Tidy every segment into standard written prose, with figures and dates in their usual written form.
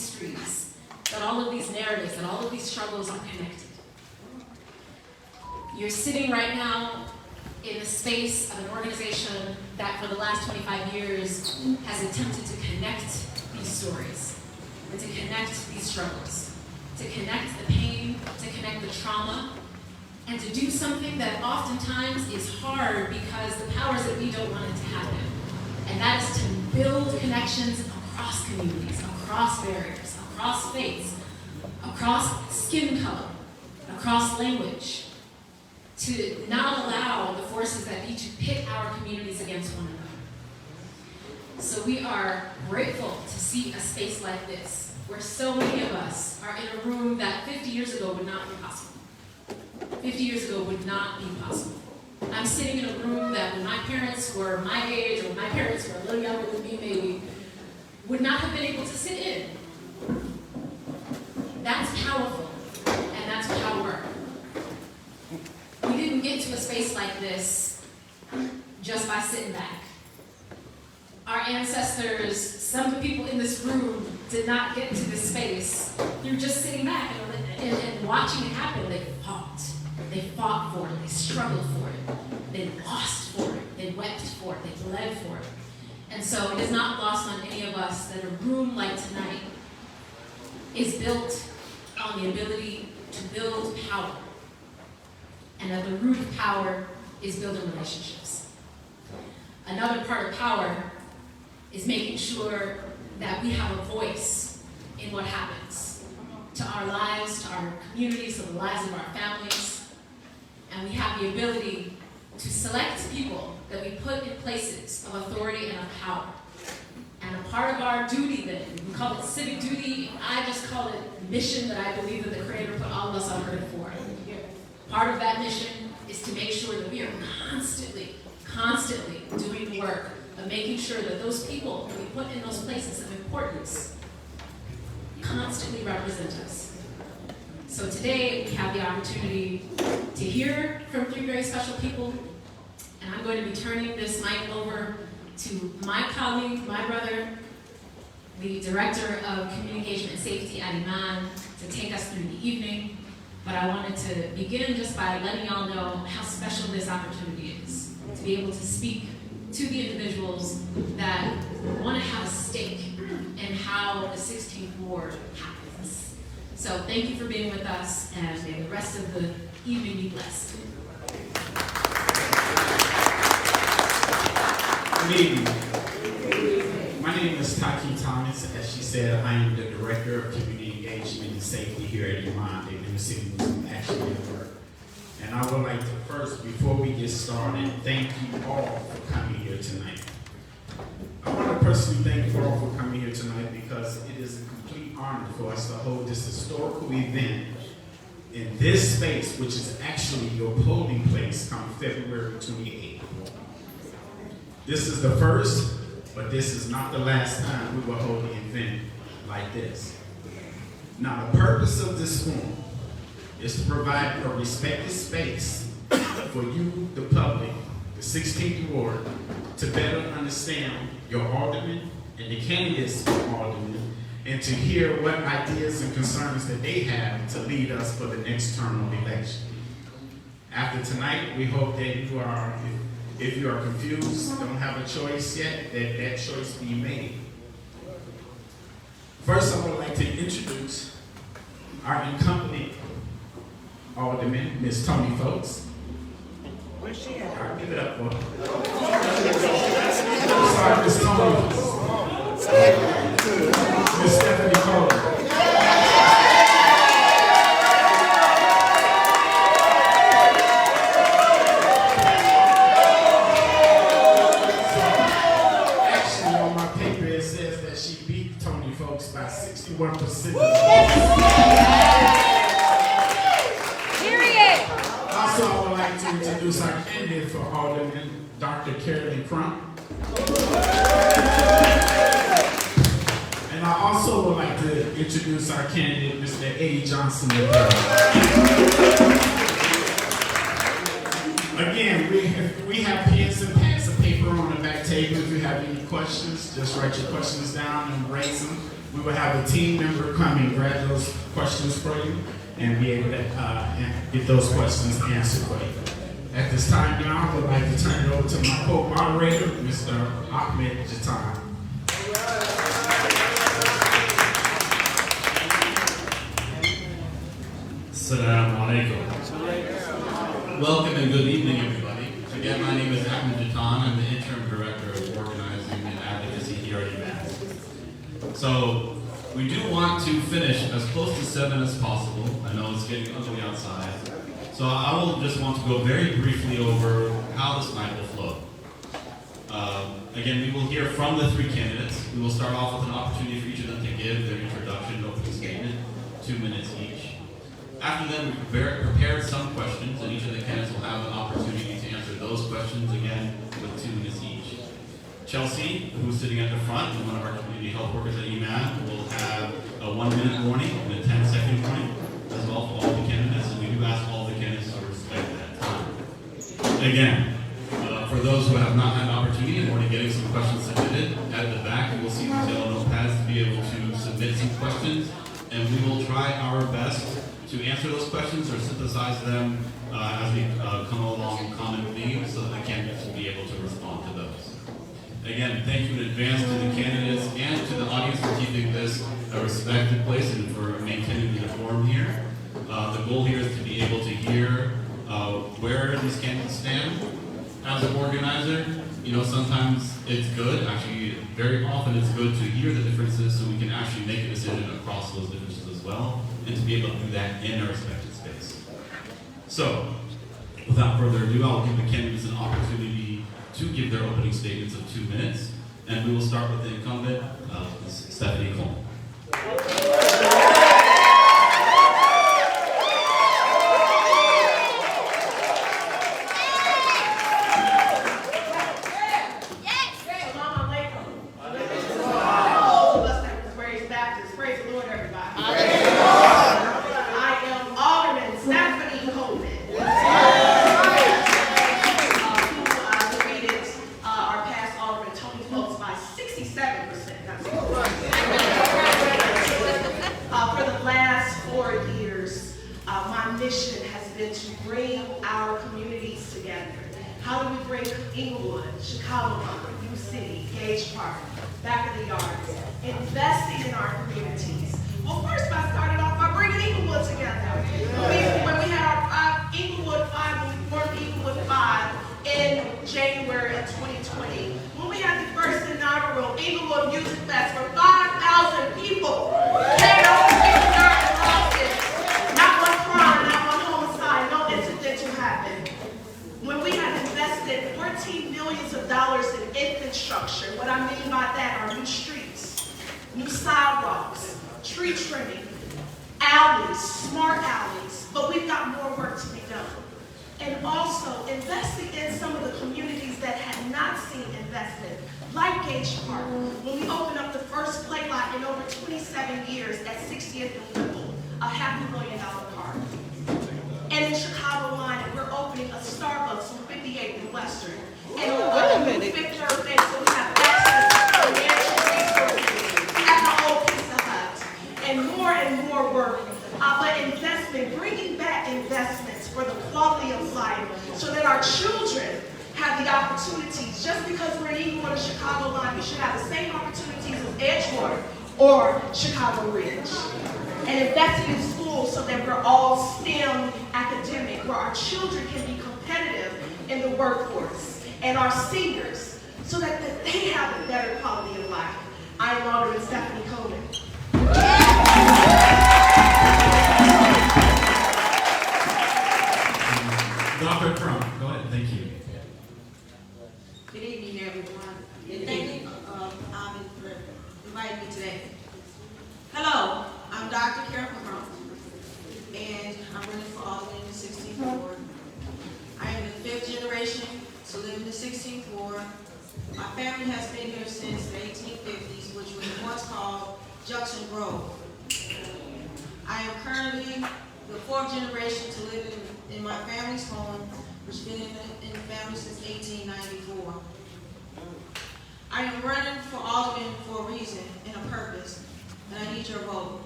histories, that all of these narratives, that all of these struggles are connected. You're sitting right now in the space of an organization that for the last 25 years has attempted to connect these stories, and to connect these struggles, to connect the pain, to connect the trauma, and to do something that oftentimes is hard because the powers that we don't want it to happen. And that is to build connections across communities, across barriers, across faiths, across skin color, across language, to not allow the forces that need to pit our communities against one another. So we are grateful to see a space like this, where so many of us are in a room that 50 years ago would not be possible. 50 years ago would not be possible. I'm sitting in a room that when my parents were my age, or my parents were a little younger than me maybe, would not have been able to sit in. That's powerful, and that's power. We didn't get to a space like this just by sitting back. Our ancestors, some of the people in this room, did not get to this space through just sitting back and watching it happen. They fought. They fought for it. They struggled for it. They lost for it. They wept for it. They bled for it. And so it is not lost on any of us that a room like tonight is built on the ability to build power. And at the root of power is building relationships. Another part of power is making sure that we have a voice in what happens to our lives, to our communities, to the lives of our families. And we have the ability to select people that we put in places of authority and of power. And a part of our duty then, we call it civic duty, I just call it mission that I believe that the Creator put all of us on earth for. Part of that mission is to make sure that we are constantly doing the work of making sure that those people that we put in those places of importance constantly represent us. So today we have the opportunity to hear from three very special people, and I'm going to be turning this mic over to my colleague, my brother, the Director of Communication and Safety at Iman, to take us through the evening. But I wanted to begin just by letting y'all know how special this opportunity is, to be able to speak to the individuals that want to have a stake in how the 16th Ward happens. So thank you for being with us, and may the rest of the evening be blessed. Good evening. My name is Taki Thomas. As she said, I am the Director of Community Engagement and Safety here at Iman, the Inner City Muslim Action Network. And I would like to first, before we get started, thank you all for coming here tonight. I want to personally thank you all for coming here tonight because it is a complete honor for us to hold this historical event in this space, which is actually your polling place, come February 28th. This is the first, but this is not the last time we will hold an event like this. Now, the purpose of this forum is to provide a respected space for you, the public, the 16th Ward, to better understand your aldermen and the candidates for aldermen, and to hear what ideas and concerns that they have to lead us for the next term of election. After tonight, we hope that you are, if you are confused, don't have a choice yet, that choice be made. First, I would like to introduce our incumbent alderman, Ms. Tony Folks. Where's she at? All right, give it up for her. Sorry, Ms. Tony. Ms. Stephanie Coleman. Actually, on my paper it says that she beat Tony Folks by 61%. Also, I would like to introduce our candidate for Alderman, Dr. Carolynn Crump. And I also would like to introduce our candidate, Mr. Eddie Johnson. Again, we have pens and pads of paper on the back table. If you have any questions, just write your questions down and raise them. We will have a team member come and grab those questions for you and be able to get those questions answered for you. At this time now, I would like to turn it over to my co-moderator, Mr. Ahmed Jatan. Assalamu alaikum. Welcome and good evening, everybody. Again, my name is Ahmed Jatan. I'm the interim director of organizing and advocacy here at UMass. So, we do want to finish as close to 7 as possible. I know it's getting ugly outside. So I will just want to go very briefly over how this night will flow. Again, we will hear from the 3 candidates. We will start off with an opportunity for each of them to give their introduction, opening statement, 2 minutes each. After them, we prepared some questions, and each of the candidates will have an opportunity to answer those questions again with 2 minutes each. Chelsea, who's sitting at the front, one of our community health workers at EMAD, will have a 1-minute warning and a 10-second warning as well for all the candidates, and we do ask all the candidates to respect that time. Again, for those who have not had an opportunity and already getting some questions submitted, at the back you will see these yellow notepads to be able to submit some questions, and we will try our best to answer those questions or synthesize them as we come along common themes so that the candidates will be able to respond to those. Again, thank you in advance to the candidates and to the audience for keeping this a respected place and for maintaining the decorum here. The goal here is to be able to hear where these candidates stand. As an organizer, you know, sometimes it's good, actually very often it's good to hear the differences so we can actually make a decision across those differences as well, and to be able to do that in our respected space. So, without further ado, I'll give the candidates an opportunity to give their opening statements of 2 minutes, and we will start with the incumbent, Stephanie Coleman. And our seniors, so that they have a better quality of life. I am Alderman Stephanie Coleman. Dr. Crump, go ahead, thank you. Good evening, everyone. And thank you for inviting me today. Hello, I'm Dr. Carolynn Crump, and I'm running for Alderman in the 16th Ward. I am the 5th generation to live in the 16th Ward. My family has been here since the 1850s, which was once called Junction Grove. I am currently the 4th generation to live in my family's home, which has been in the family since 1894. I am running for Alderman for a reason and a purpose. your vote.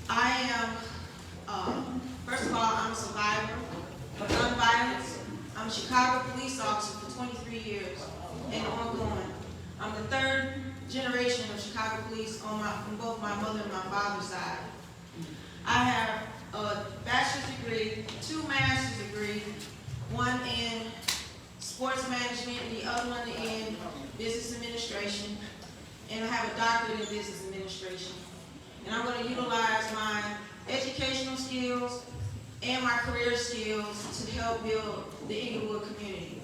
I am, first of all, I'm a survivor of gun violence. I'm a Chicago police officer for 23 years and ongoing. I'm the third generation of Chicago police from both my mother and my father's side. I have a bachelor's degree, 2 master's degrees, one in sports management and the other one in business administration, and I have a doctorate in business administration. And I'm going to utilize my educational skills and my career skills to help build the Inglewood community.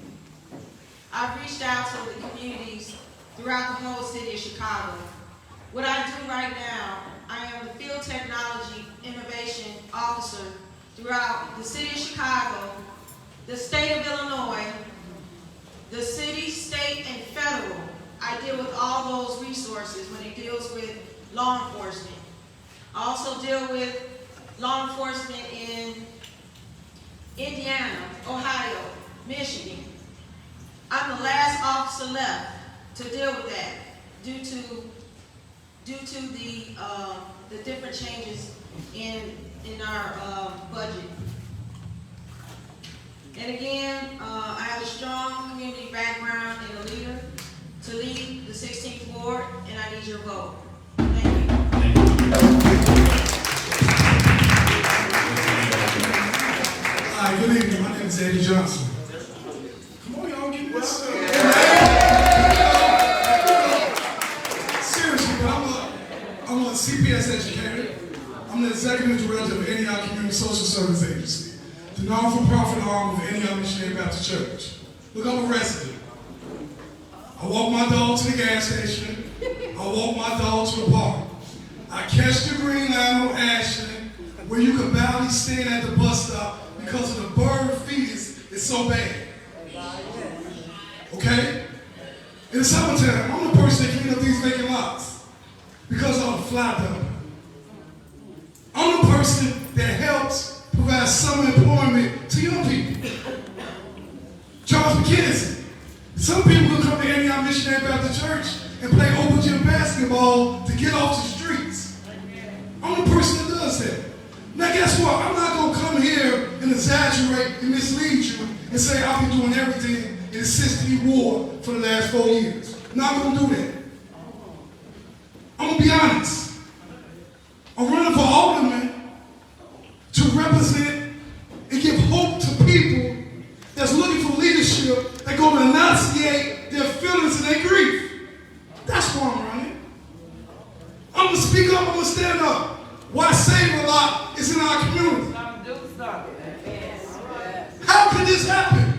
I've reached out to the communities throughout the whole city of Chicago. What I do right now, I am the Field Technology Innovation Officer throughout the city of Chicago, the state of Illinois, the city, state, and federal. I deal with all those resources when it deals with law enforcement. I also deal with law enforcement in Indiana, Ohio, Michigan. I'm the last officer left to deal with that due to the different changes in our budget. And again, I have a strong community background and a leader to lead the 16th Ward, and I need your vote. Thank you. Thank you. Hi, good evening. My name is Eddie Johnson. Come on, y'all, get this. Seriously, but I'm a CPS educator. I'm the executive director of Antioch Community Social Service Agency, the non-for-profit arm of Antioch Missionary Baptist Church. Look, I'm a resident. I walk my dog to the gas station. I walk my dog to the park. I catch the green line on Ashland, where you can barely stand at the bus stop because of the bird fetus is so bad. Okay? In the summertime, I'm the person that cleans up these vacant lots because of the fly dump. I'm the person that helps provide summer employment to young people. Charles McKenzie. Some people will come to Antioch Missionary Baptist Church and play open gym basketball to get off the streets. I'm the person that does that. Now guess what? I'm not going to come here and exaggerate and mislead you and say I've been doing everything in the 60th Ward for the last 4 years. Not going to do that. I'm going to be honest. I'm running for alderman to represent and give hope to people that's looking for leadership that go to enunciate their feelings and their grief. That's why I'm running. I'm going to speak up, I'm going to stand up. Why Save a Lot is in our community. How can this happen?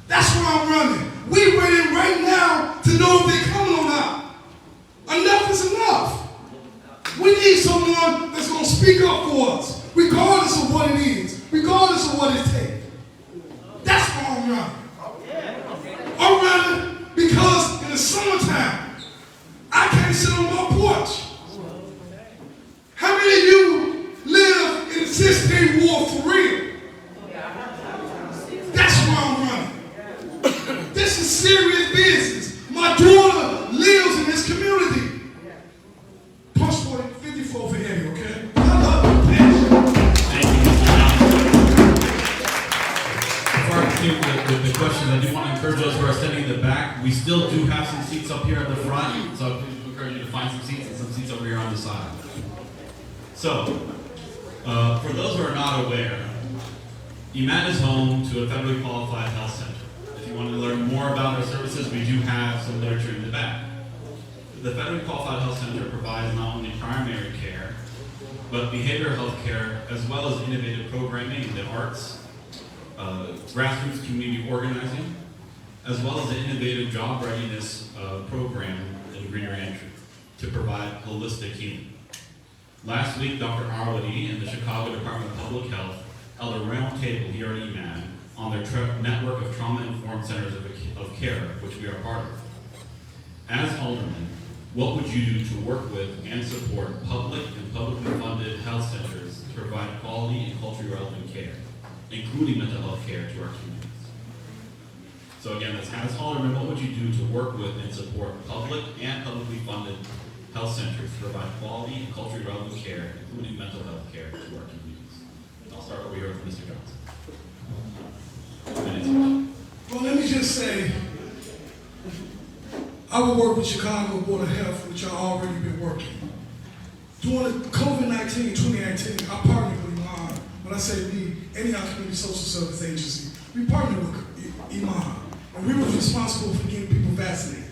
That's why I'm running. We waiting right now to know if they're coming or not. Enough is enough. We need someone that's going to speak up for us, regardless of what it is, regardless of what it takes. That's why I'm running. I'm running because in the summertime, I can't sit on my porch. How many of you live in the 16th Ward for real? That's why I'm running. This is serious business. My daughter lives in this community. Plus 40, 54 for Eddie, okay? I love you, man. Thank you, Mr. Johnson. Before I continue with the questions, I do want to encourage those who are standing in the back. We still do have some seats up here at the front, so I encourage you to find some seats and some seats over here on the side. So, for those who are not aware, EMAT is home to a federally qualified health center. If you want to learn more about our services, we do have some literature in the back. The federally qualified health center provides not only primary care, but behavioral health care, as well as innovative programming in the arts, grassroots community organizing, as well as the innovative job readiness program in Greener Entry to provide holistic healing. Last week, Dr. Arwady and the Chicago Department of Public Health held a roundtable here at EMAD on their network of trauma-informed centers of care, which we are part of. As alderman, what would you do to work with and support public and publicly funded health centers to provide quality and culturally relevant care, including mental health care to our communities? So again, as alderman, what would you do to work with and support public and publicly funded health centers to provide quality and culturally relevant care, including mental health care, to our communities. I'll start over here with Mr. Johnson. 2 minutes each. Well, let me just say, I will work with Chicago Board of Health, which I've already been working. During the COVID-19, 2019, I partnered with Iman. When I say we, any of our community social service agency, we partnered with Iman. And we were responsible for getting people vaccinated.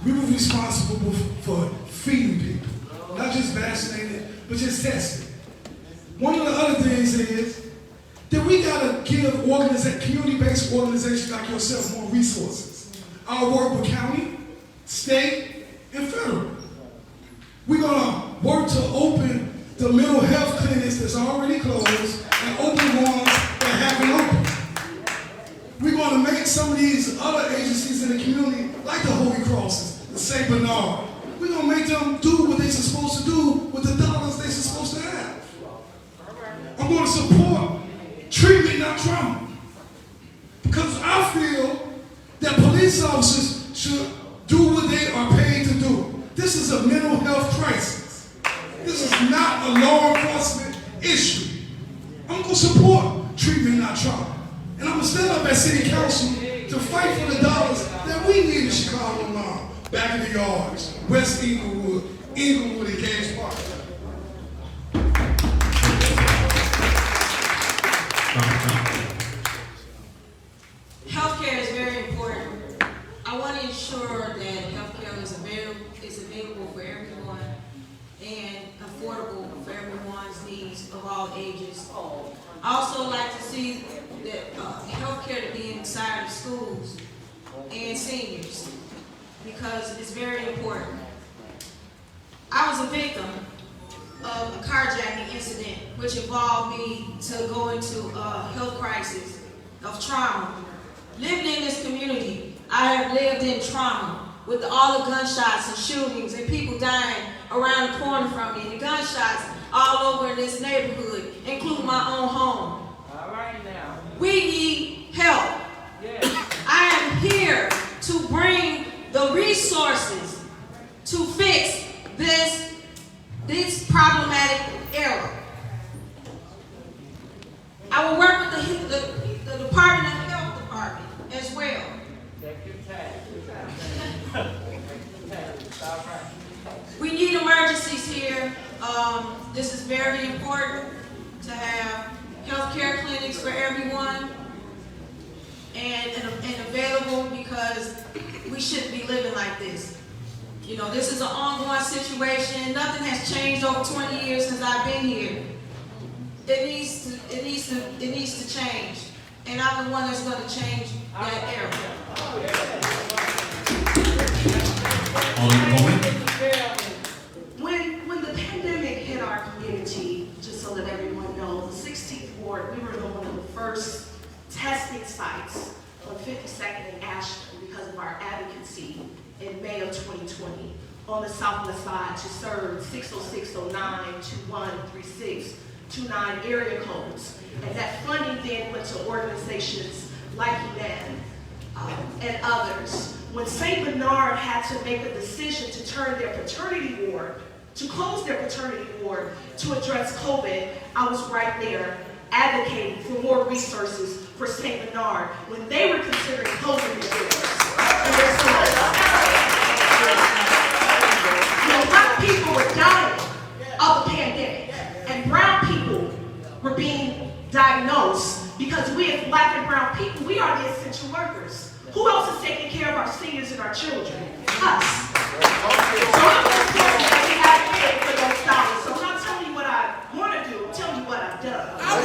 We were responsible for feeding people. Not just vaccinated, but just testing. One of the other things is that we gotta give community-based organizations like yourself more resources. I'll work with county, state, and federal. We're gonna work to open the mental health clinics that's already closed and open ones that haven't opened. We're gonna make some of these other agencies in the community, like the Holy Crosses, the St. Bernard, we're gonna make them do what they're supposed to do with the dollars they're supposed to have. I'm gonna support treatment, not trauma. Because I feel that police officers should do what they are paid to do. This is a mental health crisis. This is not a law enforcement issue. I'm going to support treatment, not trauma. And I'm going to stand up at City Council to fight for the dollars that we need in Chicago now. Back in the yards, West Inglewood, and Gage Park. Healthcare is very important. I want to ensure that healthcare is available for everyone and affordable for everyone's needs of all ages. I also like to see that healthcare to be inside of schools and seniors because it's very important. I was a victim of a carjacking incident which involved me to go into a health crisis of trauma. Living in this community, I have lived in trauma with all the gunshots and shootings and people dying around the corner from me, and the gunshots all over in this neighborhood, including my own home. All right now. We need help. Yes. I am here to bring the resources to fix this problematic era. I will work with the Department of Health Department as well. Take your time. All right. We need emergencies here. This is very important to have healthcare clinics for everyone and available because we shouldn't be living like this. You know, this is an ongoing situation. Nothing has changed over 20 years since I've been here. It needs to change. And I'm the one that's going to change that era. Alderman Coleman. When the pandemic hit our community, just so that everyone knows, the 16th Ward, we were one of the first testing sites on 52nd and Ashland because of our advocacy in May of 2020 on the southwest side to serve 60609, 2136, 29 area codes. And that funding then went to organizations like UNAM and others. When St. Bernard had to make a decision to turn their paternity ward, to close their paternity ward to address COVID, I was right there advocating for more resources for St. Bernard when they were considering closing their doors. Black people were dying of the pandemic, and brown people were being diagnosed because we as black and brown people, we are the essential workers. Who else is taking care of our seniors and our children? Us. So I'm just telling you that we have to pay for those dollars. So I'm not telling you what I want to do, I'm telling you what I've done. I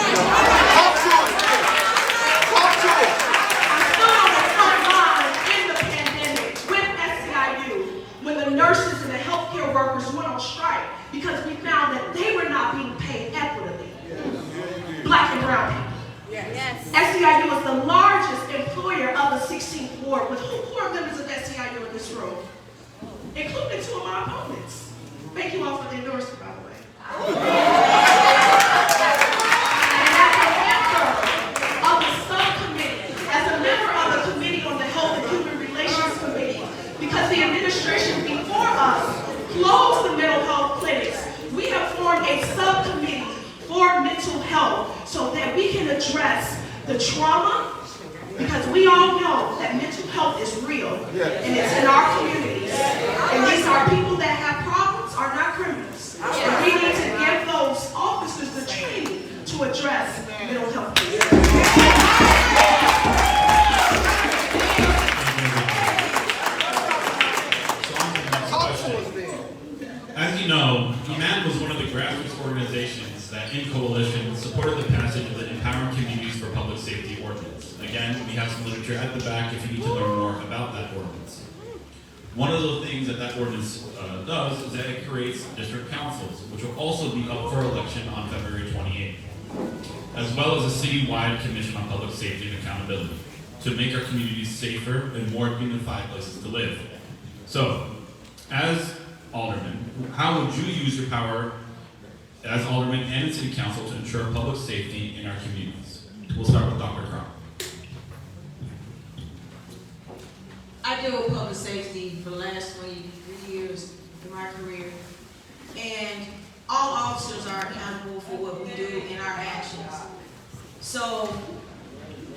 stood on the front line in the pandemic with SEIU when the nurses and the healthcare workers went on strike because we found that they were not being paid equitably. Black and brown people. Yes. SEIU is the largest employer of the 16th Ward, with who are members of SEIU in this room, including two of my opponents. Thank you all for the endorsement, by the way. And as a member of the subcommittee, as a member of the Committee on the Health and Human Relations Committee, because the administration before us closed for mental health so that we can address the trauma, because we all know that mental health is real, and it's in our communities. And these are people that have problems, are not criminals. And we need to give those officers the training to address mental health issues. As you know, EMAN was one of the grassroots organizations that, in coalition, supported the passage of the Empowering Communities for Public Safety Ordinance. Again, we have some literature at the back if you need to learn more about that ordinance. One of the things that that ordinance does is that it creates district councils, which will also be up for election on February 28th, as well as a citywide commission on public safety and accountability to make our communities safer and more dignified places to live. So, as Alderman, how would you use your power as Alderman and City Council to ensure public safety in our communities? We'll start with Dr. Crump. I deal with public safety for the last 23 years in my career, and all officers are accountable for what we do in our actions. So,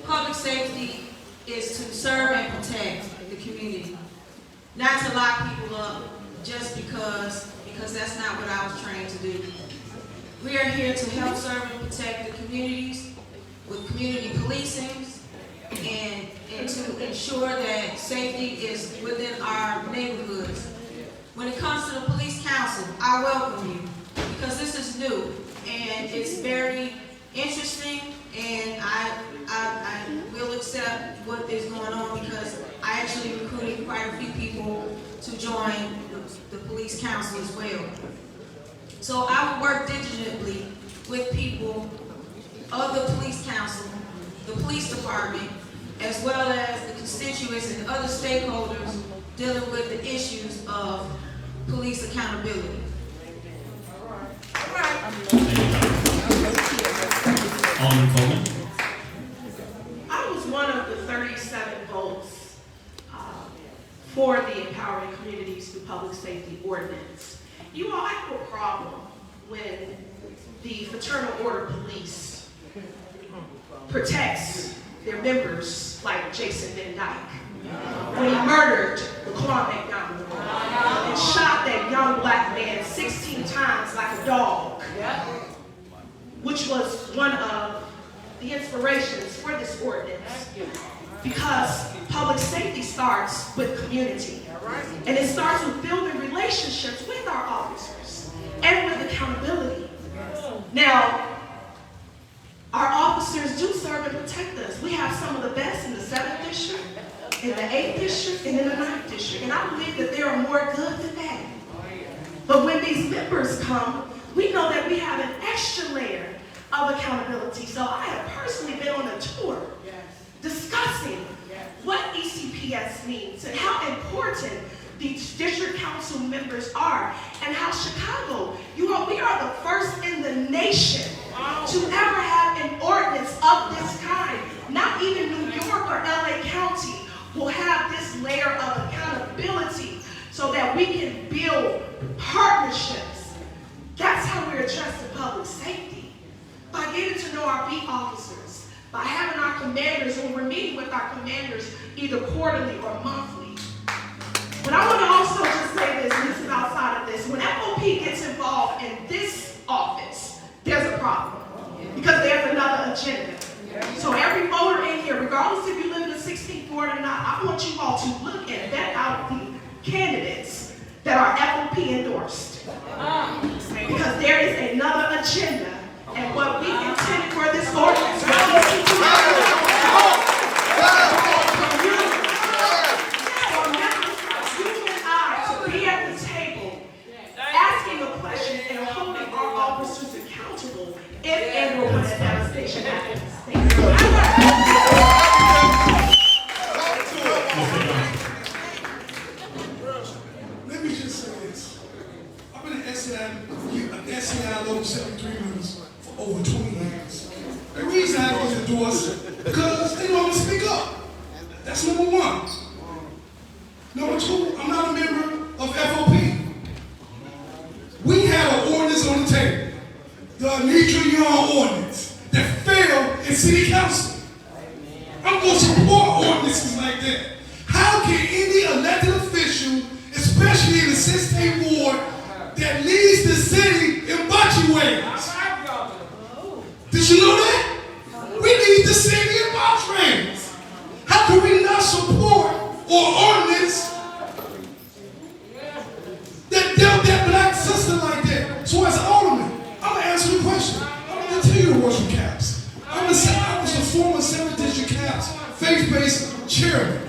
public safety is to serve and protect the community, not to lock people up just because that's not what I was trained to do. We are here to help serve and protect the communities with community policing and to ensure that safety is within our neighborhoods. When it comes to the police council, I welcome you because this is new and it's very interesting, and I will accept what is going on because I actually recruited quite a few people to join the police council as well. So I will work diligently with people of the police council, the police department, as well as the constituents and other stakeholders dealing with the issues of police accountability. Alderman Coleman. I was one of the 37 votes for the Empowering Communities Through Public Safety Ordinance. You all, I have a problem when the Fraternal Order Police protects their members like Jason Van Dyke, when he murdered Laquan McDonald and shot that young black man 16 times like a dog, which was one of the inspirations for this ordinance, because public safety starts with community, and it starts with building relationships with our officers and with accountability. Now, our officers do serve and protect us. We have some of the best in the 7th District, in the 8th District, and in the 9th District, and I believe that there are more good than bad. But when these members come, we know that we have an extra layer of accountability. So I have personally been on a tour discussing what ECPS means and how important these district council members are, and how Chicago, we are the first in the nation to ever have an ordinance of this kind. Not even New York or LA County will have this layer of accountability so that we can build partnerships. That's how we're addressing public safety. By getting to know our beat officers, by having our commanders, when we're meeting with our commanders either quarterly or monthly. But I want to also just say this, and this is outside of this. When FOP gets involved in this office, there's a problem, because there's another agenda. So every voter in here, regardless if you live in the 16th ward or not, I want you all to look and vet out the candidates that are FOP endorsed. Because there is another agenda, and what we intended for this ordinance, be at the table, asking a question and holding our officers accountable if and when a devastation happens. Thank you. Let me just say this. I've been an SCI Local 73 members for over 20 years. The reason I was endorsed because they don't want to speak up. That's number one. Number two, I'm not a member of FOP. We had an ordinance on the table. the Anitra Young ordinance that failed in city council. I'm going to support ordinances like that. How can any elected official, especially in the 16th ward, that leads the city in budget ways? Did you know that? We need the city in box rings. How can we not support or ordinance that dealt that black sister like that? So as an alderman, I'm going to answer the question. I'm going to tell you the words from CAPS. I was the former 7th District CAPS faith-based chairman.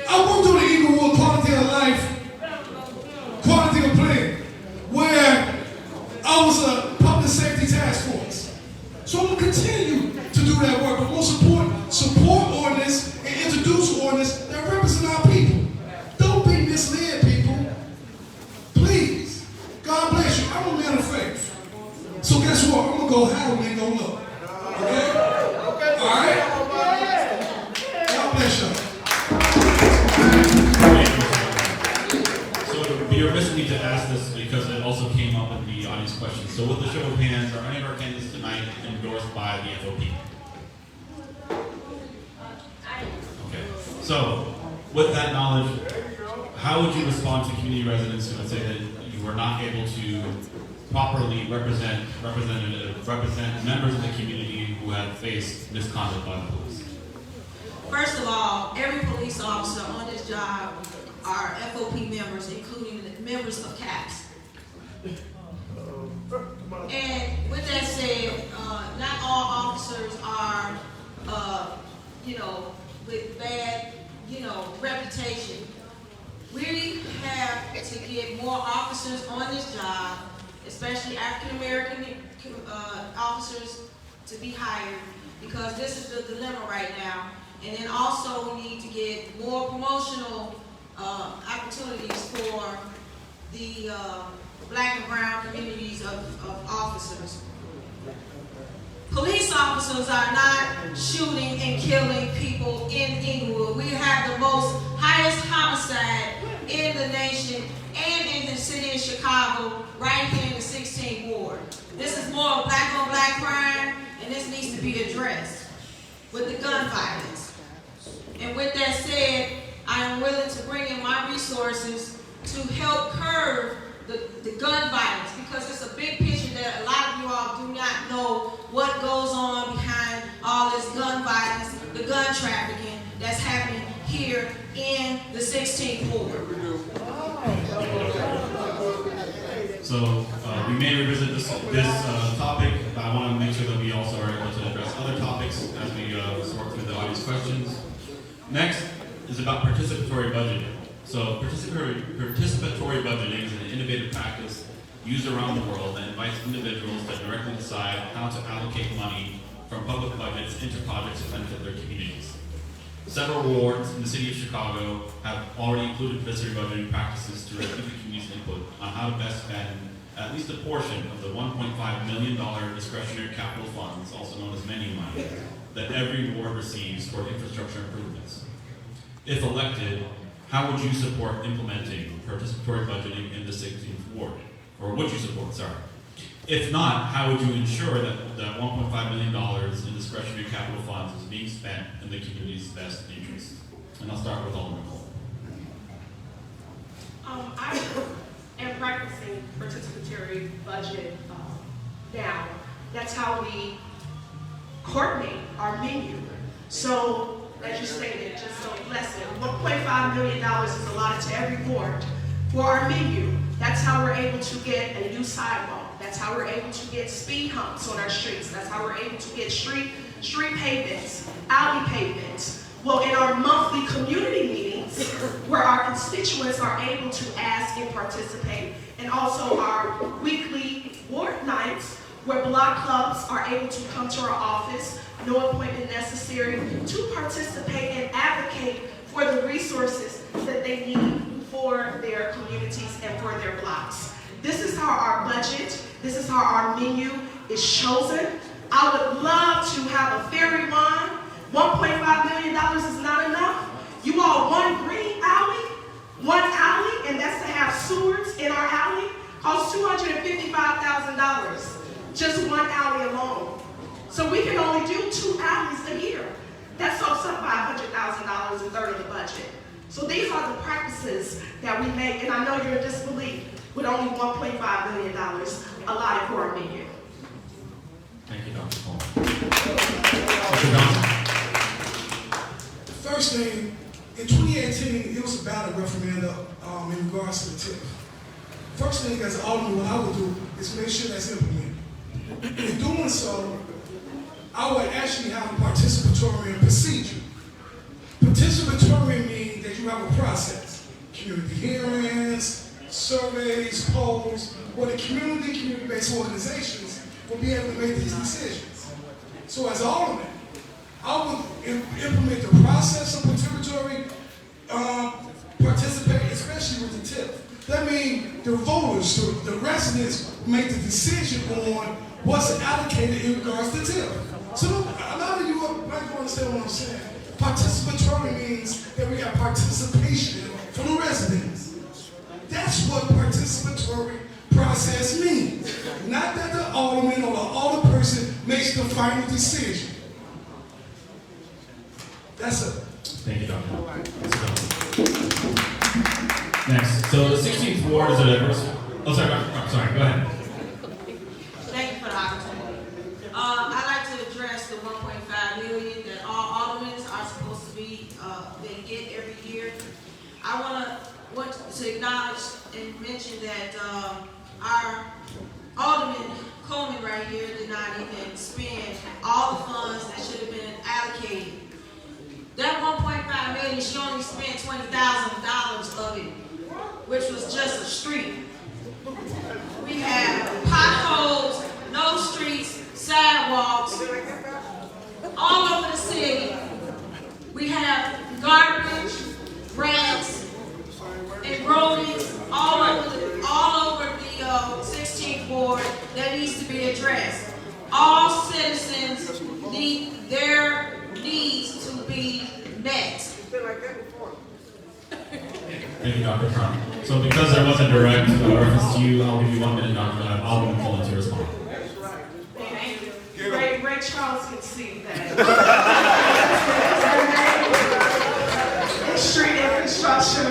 I worked on the Inglewood Quality of Life, Quality of Plan, where I was a public safety task force. So I'm going to continue to do that work, but most important, support ordinance and introduce ordinance that represent our people. Don't be misled, people. Please. God bless you. I'm a man of faith. So guess what? I'm going to go high and go low. Okay? All right? God bless you. So it would be remiss of me to ask this because it also came up in the audience questions. So with the show of hands, are any of our candidates tonight endorsed by the FOP? Okay. So with that knowledge, how would you respond to community residents who would say that you were not able to properly represent members of the community who have faced misconduct by the police? First of all, every police officer on this job are FOP members, including the members of CAPS. And with that said, not all officers are, with bad, reputation. We have to get more officers on this job, especially African American officers, to be hired, because this is the dilemma right now. And then also we need to get more promotional opportunities for the black and brown communities of officers. Police officers are not shooting and killing people in Inglewood. We have the most highest homicide in the nation and in the city of Chicago, right here in the 16th ward. This is more of black on black crime, and this needs to be addressed with the gun violence. And with that said, I am willing to bring in my resources to help curb the gun violence, because it's a big picture that a lot of you all do not know what goes on behind all this gun violence, the gun trafficking that's happening here in the 16th ward. So we may revisit this topic, but I want to make sure that we also are able to address other topics as we sort through the audience questions. Next is about participatory budgeting. So participatory budgeting is an innovative practice used around the world that invites individuals to directly decide how to allocate money from public budgets into projects that benefit their communities. Several wards in the city of Chicago have already included participatory budgeting practices to receive the community's input on how to best spend at least a portion of the $1.5 million discretionary capital funds, also known as menu money, that every ward receives for infrastructure improvements. If elected, how would you support implementing participatory budgeting in the 16th ward? Or would you support, sorry. If not, how would you ensure that the $1.5 million in discretionary capital funds is being spent in the community's best interest? And I'll start with Alderman Coleman. I am practicing participatory budget now. That's how we coordinate our menu. So, as you stated, just so less than $1.5 million is allotted to every ward for our menu. That's how we're able to get a new sidewalk. That's how we're able to get speed humps on our streets. That's how we're able to get street pavements, alley pavements. Well, in our monthly community meetings, where our constituents are able to ask and participate, and also our weekly ward nights, where block clubs are able to come to our office, no appointment necessary, to participate and advocate for the resources that they need for their communities and for their blocks. This is how our budget, this is how our menu is chosen. I would love to have a fairy wand. $1.5 million is not enough. You all, one green alley, and that's to have sewers in our alley, costs almost $255,000, just one alley alone. So we can only do 2 alleys a year. That soaks up $500,000, a third of the budget. So these are the practices that we make, and I know you're in disbelief with only $1.5 million allotted for our menu. Thank you, Dr. Coleman. Mr. Johnson. First thing, in 2018, it was a ballot referendum in regards to the TIF. First thing as an alderman, what I would do is make sure that's implemented. In doing so, I would actually have a participatory procedure. Participatory means that you have a process. Community hearings, surveys, polls, where the community-based organizations will be able to make these decisions. So as an alderman, I would implement the process of participatory participate, especially with the TIF. That means the voters, the residents, make the decision on what's allocated in regards to TIF. So a lot of you might understand what I'm saying. Participatory means that we got participation from the residents. That's what participatory process means. Not that the alderman or the alderperson makes the final decision. That's it. Thank you, Dr. Next, so the 16th ward is a diverse. Oh, sorry, Dr. Crump, sorry, go ahead. Thank you for the opportunity. I'd like to address the 1.5 million that all aldermen are supposed to be, they get every year. I want to acknowledge and mention that our Alderman Coleman right here did not even spend all the funds that should have been allocated. That 1.5 million, she only spent $20,000 of it, which was just a street. We have potholes, no streets, sidewalks, all over the city. We have garbage, rats, and rodents all over the 16th ward that needs to be addressed. All citizens need their needs to be met. Thank you, Dr. Crump. So because there was a direct reference to you, I'll give you 1 minute, Dr. Alderman Coleman, to respond. Thank you. Ray Charles can see that. Street infrastructure,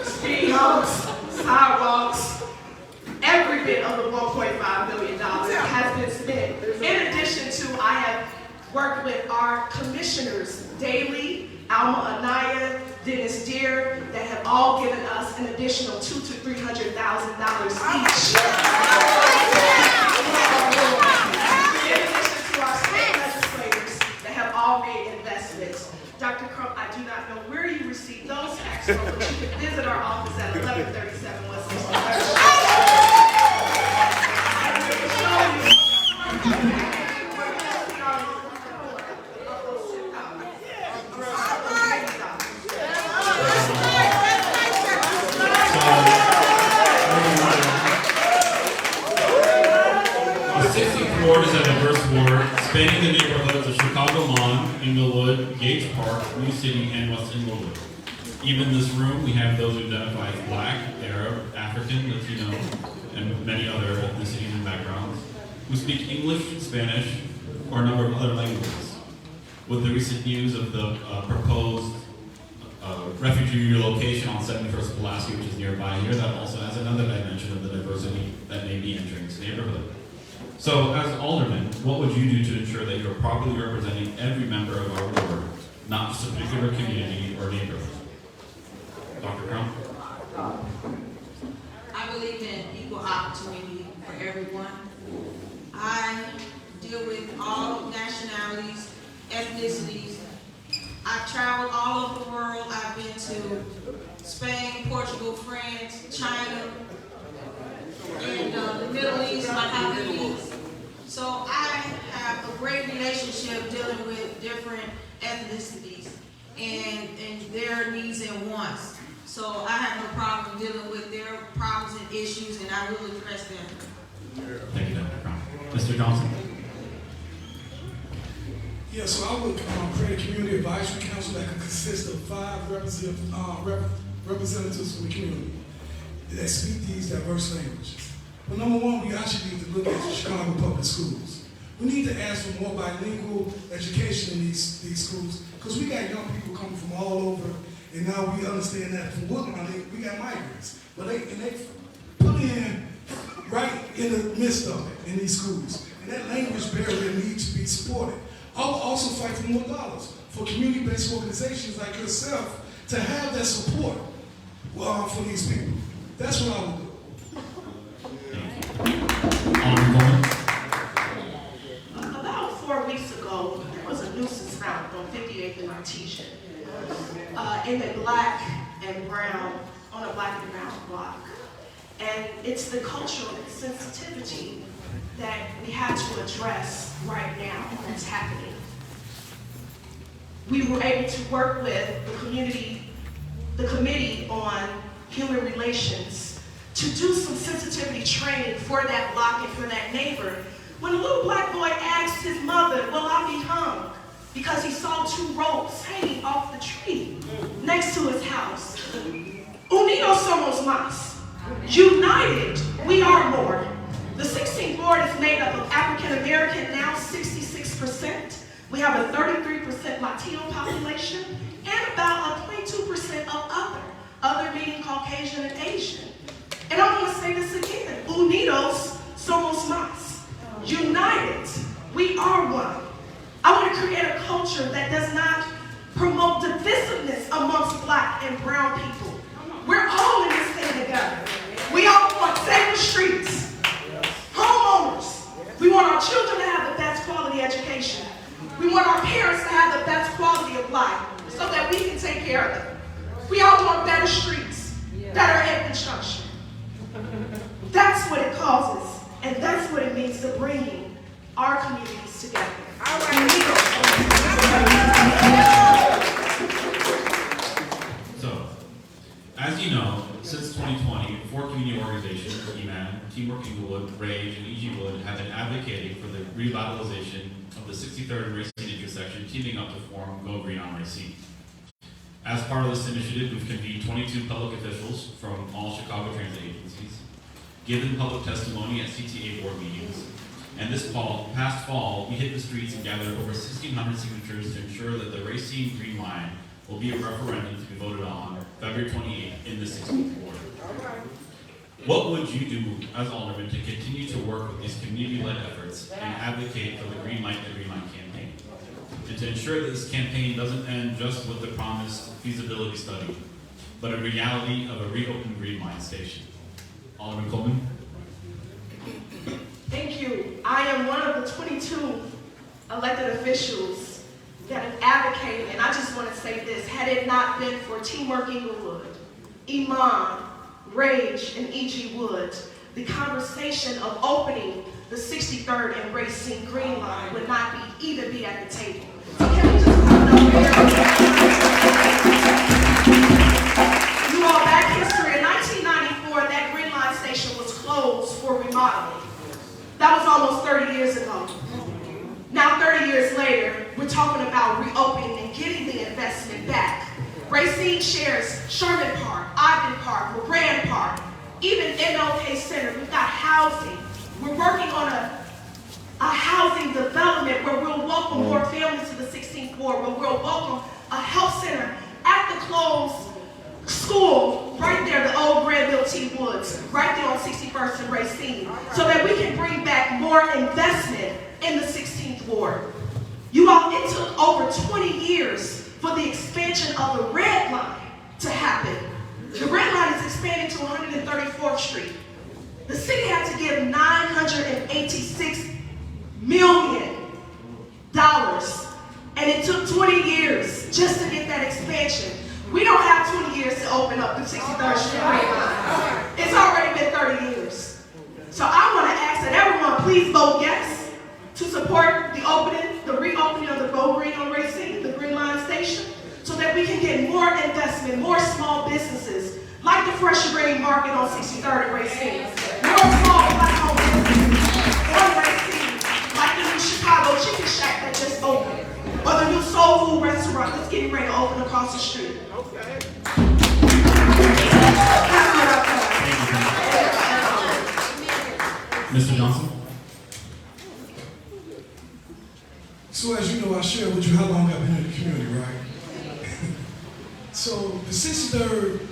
speed humps, sidewalks, every bit of the $1.5 million has been spent. In addition to, I have worked with our commissioners daily, Alma Anaya, Dennis Deere, that have all given us an additional $200,000 to $300,000 each. In addition to our state legislators that have all made investments. Dr. Crump, I do not know where you received those tax from, but you can visit our office at 1137 West 63rd Street. The 16th ward is a diverse ward spanning the neighborhoods of Chicago Lawn, Inglewood, Gage Park, New City, and West Inglewood. Even in this room, we have those who identify as Black, Arab, African, Latino, and many other ethnicities and backgrounds, who speak English, Spanish, or a number of other languages. With the recent news of the proposed refugee relocation on 71st Pulaski, which is nearby here, that also has another dimension of the diversity that may be entering this neighborhood. So, as alderman, what would you do to ensure that you're properly representing every member of our ward, not just a particular community or neighborhood? Dr. Crump? I believe in equal opportunity for everyone. I deal with all nationalities, ethnicities. I've traveled all over the world. I've been to Spain, Portugal, France, China, and the Middle East, Bahamas. So I have a great relationship dealing with different ethnicities and their needs and wants. So I have no problem dealing with their problems and issues, and I will address them. Thank you, Dr. Crump. Mr. Johnson? Yeah, so I would create a community advisory council that could consist of 5 representatives from the community that speak these diverse languages. But number one, we actually need to look at the Chicago public schools. We need to ask for more bilingual education in these schools, because we got young people coming from all over, and now we understand that from Woodlawn, we got migrants. But they put in right in the midst of it in these schools. And that language barrier needs to be supported. I'll also fight for more dollars for community-based organizations like yourself to have that support for these people. That's what I would do. Alderman Coleman. About 4 weeks ago, there was a nuisance found on 58th and Artesian in the black and brown, on a black and brown block. And it's the cultural sensitivity that we have to address right now that's happening. We were able to work with the Committee on Human Relations to do some sensitivity training for that block and for that neighbor. When a little black boy asked his mother, will I be hung? Because he saw 2 ropes hanging off the tree next to his house. Unidos somos más. United, we are more. The 16th ward is made up of African American, now 66%. We have a 33% Latino population and about a 0.2% of other meaning Caucasian and Asian. And I want to say this again, Unidos somos más. United, we are one. I want to create a culture that does not promote divisiveness amongst black and brown people. We're all in this thing together. We all want safer streets, homeowners. We want our children to have the best quality education. We want our parents to have the best quality of life so that we can take care of them. We all want better streets, better infrastructure. That's what it causes, and that's what it means to bringing our communities together. So, as you know, since 2020, 4 community organizations, EMAN, Teamwork Inglewood, RAGE, and EG Wood, have been advocating for the revitalization of the 63rd and Racine intersection, teaming up to form Go Green on Racine. As part of this initiative, we've convened 22 public officials from all Chicago transit agencies, given public testimony at CTA board meetings, and past fall, we hit the streets and gathered over 1,600 signatures to ensure that the Racine Green Line will be a referendum to be voted on February 28th in the 16th ward. What would you do as Alderman to continue to work with these community-led efforts and advocate for the Green Light to Green Line campaign? And to ensure that this campaign doesn't end just with the promised feasibility study, but a reality of a reopened Green Line station? Alderman Coleman. Thank you. I am one of the 22 elected officials that have advocated, and I just want to say this, had it not been for Teamwork Inglewood, Iman, Rage, and E.G. Wood, the conversation of opening the 63rd and Racine Green Line would not even be at the table. So can we just put it up there? You all, back history, in 1994, that Green Line station was closed for remodeling. That was almost 30 years ago. Now 30 years later, we're talking about reopening and getting the investment back. Racine shares Sherman Park, Ogden Park, LeGrand Park, even MLK Center. We've got housing. We're working on a housing development where we'll welcome more families to the 16th ward, where we'll welcome a health center at the closed school, right there, the old Granville T. Woods, right there on 61st and Racine, so that we can bring back more investment in the 16th ward. You all, it took over 20 years for the expansion of the Red Line to happen. The Red Line is expanding to 134th Street. The city had to give $986 million, and it took 20 years just to get that expansion. We don't have 20 years to open up the 63rd Street Red Line. It's already been 30 years. So I want to ask that everyone please vote yes to support the reopening of the Go Green on Racine, the Green Line Station, so that we can get more investment, more small businesses, like the Fresh Green Market on 63rd and Racine, more small black-owned businesses on Racine, like the new Chicago Chicken Shack that just opened, or the new soul food restaurant that's getting ready to open across the street. Okay. That's what I'm saying. Mr. Johnson? So as you know, I shared with you how long I've been in the community, right? So the 63rd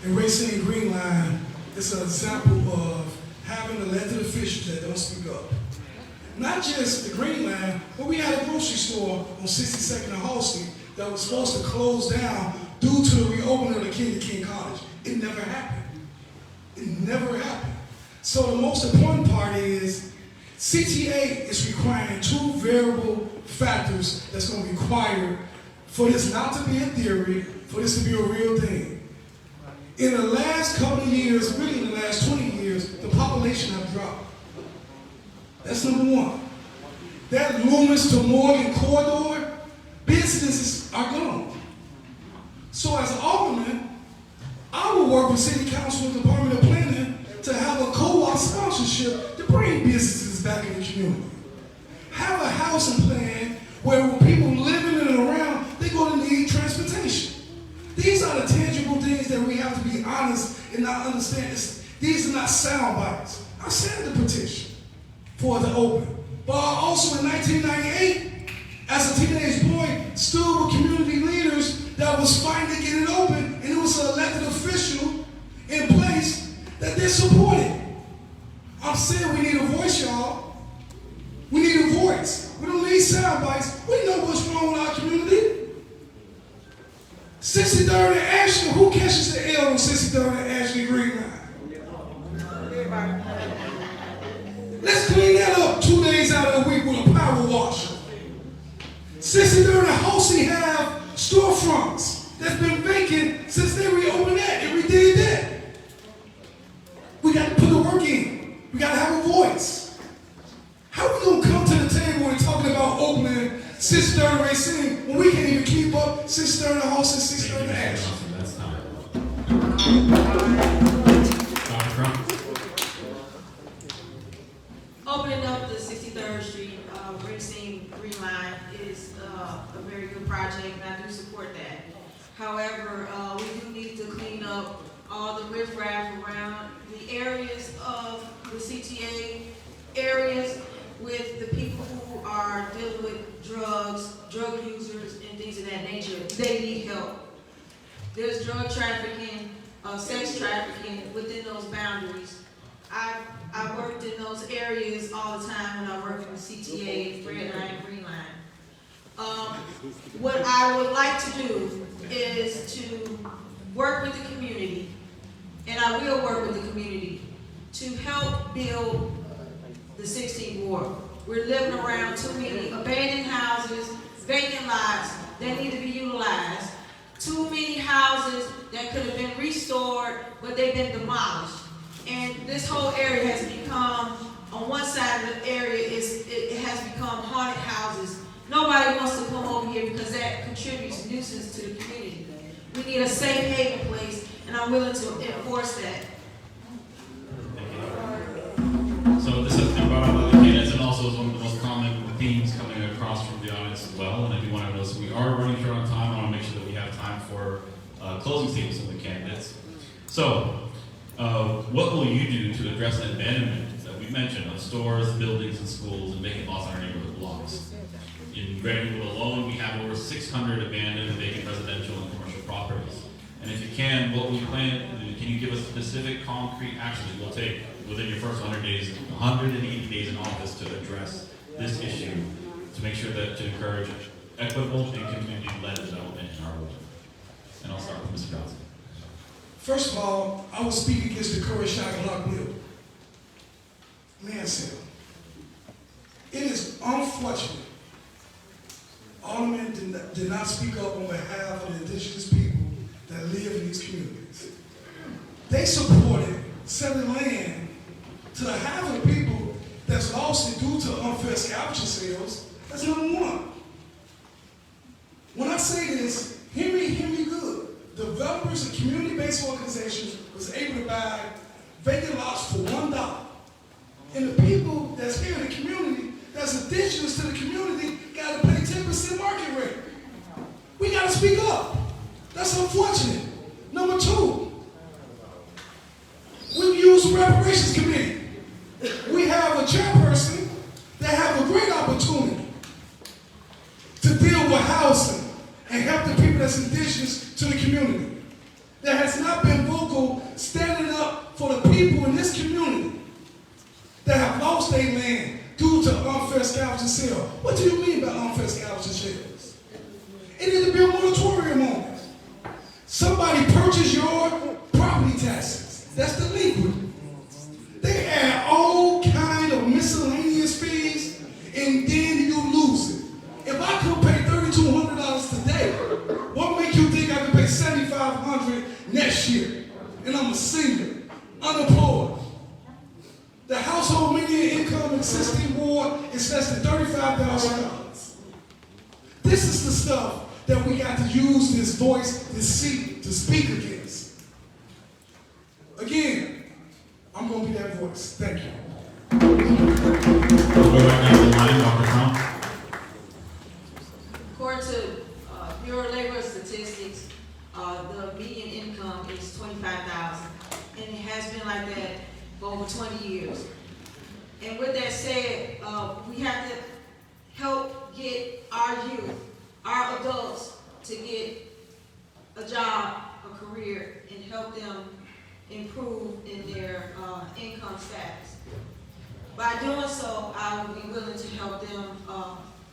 and Racine Green Line is an example of having elected officials that don't speak up. Not just the Green Line, but we had a grocery store on 62nd and Hall Street that was supposed to close down due to the reopening of the King College. It never happened. It never happened. So the most important part is CTA is requiring two variable factors that's going to be required for this not to be a theory, for this to be a real thing. In the last couple of years, really in the last 20 years, the population has dropped. That's number one. That Loomis to Morgan corridor, businesses are gone. So as an alderman, I will work with City Council and Department of Planning to have a co-op sponsorship to bring businesses back in the community. Have a housing plan where people living in and around, they're going to need transportation. These are the tangible things that we have to be honest and not understand. These are not sound bites. I signed the petition for it to open. But also in 1998, as a teenage boy, stood with community leaders that was fighting to get it open, and it was an elected official in place that they supported. I'm saying we need a voice, y'all. We need a voice. We don't need sound bites. We know what's wrong with our community. 63rd and Ashley, who catches the L on 63rd and Ashley Green Line? Let's clean that up 2 days out of the week with a power washer. 63rd and Halsey have storefronts that's been vacant since they reopened that and redid that. We got to put the work in. We got to have a voice. How are we going to come to the table and talking about opening 63rd and Racine when we can't even keep up 63rd and Halsey, 63rd and Ashley? That's time. Dr. Crump? Opening up the 63rd Street Racine Green Line is a very good project, and I do support that. However, we do need to clean up all the riffraff around the areas of the CTA areas with the people who are dealing with drugs, drug users, and things of that nature. They need help. There's drug trafficking, sex trafficking within those boundaries. I worked in those areas all the time when I worked in the CTA, Red Line, Green Line. What I would like to do is to work with the community, and I will work with the community, to help build the 16th Ward. We're living around too many abandoned houses, vacant lots that need to be utilized. Too many houses that could have been restored, but they've been demolished. And this whole area has become, on one side of the area, it has become haunted houses. Nobody wants to come over here because that contributes nuisance to the community. We need a safe haven place, and I'm willing to enforce that. So this has been brought up by the candidates and also is one of the most common themes coming across from the audience as well. And I do want to notice we are running short on time. I want to make sure that we have time for closing statements from the candidates. So, what will you do to address the abandonment that we mentioned of stores, buildings, and schools and vacant lots on our neighborhood blocks? In Greenwood alone, we have over 600 abandoned and vacant residential and commercial properties. And if you can, what we plan, can you give us specific concrete actions you will take within your first 100 days, 180 days in office to address this issue, to make sure that to encourage equitable and community-led development in our region? And I'll start with Mr. Johnson. First of all, I will speak against the Curry Shot Block bill. Mansell. It is unfortunate. Alderman did not speak up on behalf of the indigenous people that live in these communities. They supported selling land to the half of the people that's lost it due to unfair scavenging sales. That's number one. When I say this, hear me good. Developers and community-based organizations was able to buy vacant lots for $1. And the people that's here in the community, that's indigenous to the community, got to pay 10% market rate. We got to speak up. That's unfortunate. Number two, we use the reparations committee. We have that's indigenous to the community, that has not been vocal standing up for the people in this community that have lost their land due to unfair scavenge and sale. What do you mean by unfair scavenge and sales? It needs to be a moratorium on it. Somebody purchase your property taxes. That's delinquent. They add all kind of miscellaneous fees, and then you lose it. If I could pay $3,200 today, what make you think I can pay $7,500 next year? And I'm a senior, unemployed. The household median income in 16th Ward is less than $35,000. This is the stuff that we got to use this voice, this seat, to speak against. Again, I'm going to be that voice. Thank you. We'll go right now to the line, Dr. Crump. According to Bureau of Labor Statistics, the median income is $25,000, and it has been like that for over 20 years. And with that said, we have to help get our youth, our adults, to get a job, a career, and help them improve in their income status. By doing so, I would be willing to help them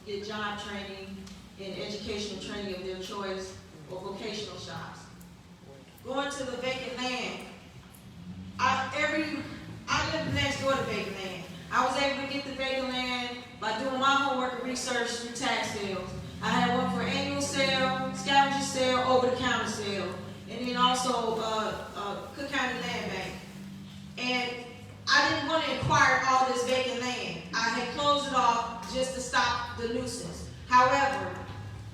get job training and educational training of their choice or vocational shops. Going to the vacant land, I live next door to vacant land. I was able to get the vacant land by doing my homework and research through tax sales. I had one for annual sale, scavenger sale, over-the-counter sale, and then also Cook County Land Bank. And I didn't want to acquire all this vacant land. I had closed it off just to stop the nuisance. However,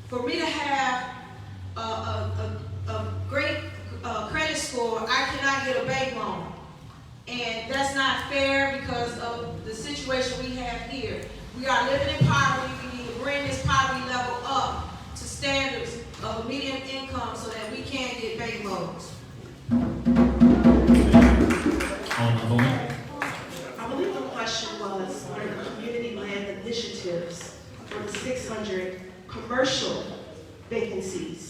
for me to have a great credit score, I cannot get a bank loan. And that's not fair because of the situation we have here. We are living in poverty. We need to bring this poverty level up to standards of a median income so that we can get bank loans. I believe the question was, what are the community land initiatives for the 600 commercial vacancies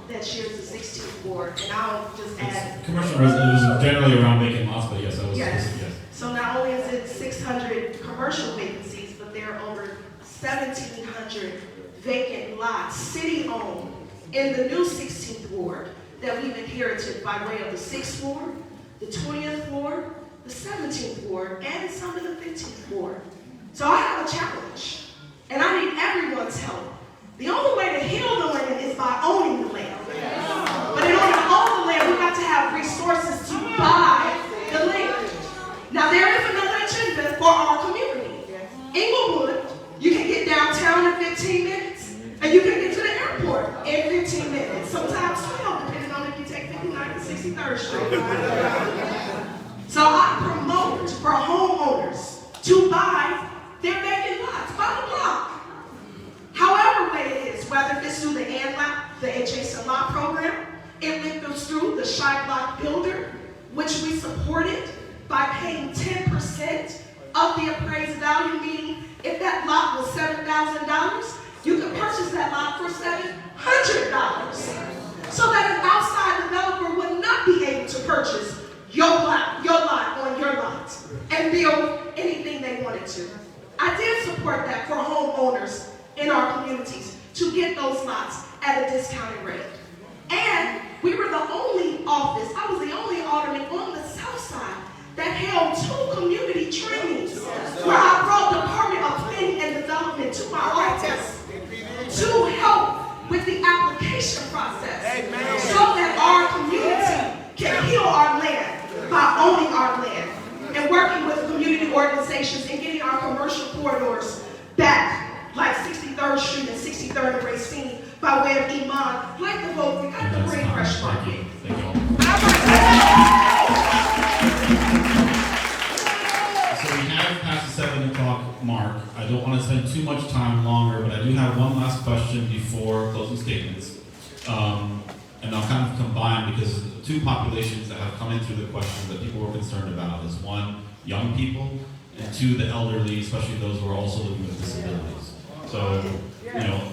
that shares the 16th Ward? And I'll just add. Commercial residents is generally around vacant lots, but yes, that was Yes. yes. So not only is it 600 commercial vacancies, but there are over 1,700 vacant lots, city-owned, in the new 16th Ward that we've inherited by way of the 6th Ward, the 20th Ward, the 17th Ward, and some of the 15th Ward. So I have a challenge, and I need everyone's help. The only way to heal the land is by owning the land. But in order to own the land, we've got to have resources to buy the land. Now there is another agenda for our community. Inglewood, you can get downtown in 15 minutes, and you can get to the airport in 15 minutes. Sometimes 12, depending on if you take 59th and 63rd Street. So I promote for homeowners to buy their vacant lots by the block. However way it is, whether it's through the ANLAP, the adjacent lot program, if it goes through the Shy Block Builder, which we supported by paying 10% of the appraised value, meaning if that lot was $7,000, you could purchase that lot for $700. So that an outside developer would not be able to purchase your lot on your lot and build anything they wanted to. I did support that for homeowners in our communities to get those lots at a discounted rate. And we were the only office, I was the only alderman on the south side that held 2 community trainings where I brought the Department of Planning and Development to my office to help with the application process so that our community can heal our land by owning our land and working with community organizations and getting our commercial corridors back, like 63rd Street and 63rd and Racine by way of Iman, like the vote, we got the Brain Fresh Market. Thank you all. So we have past the 7 o'clock mark. I don't want to spend too much time longer, but I do have one last question before closing statements. And I'll kind of combine because 2 populations that have come in through the questions that people were concerned about is 1, young people, and 2, the elderly, especially those who are also living with disabilities. So, you know,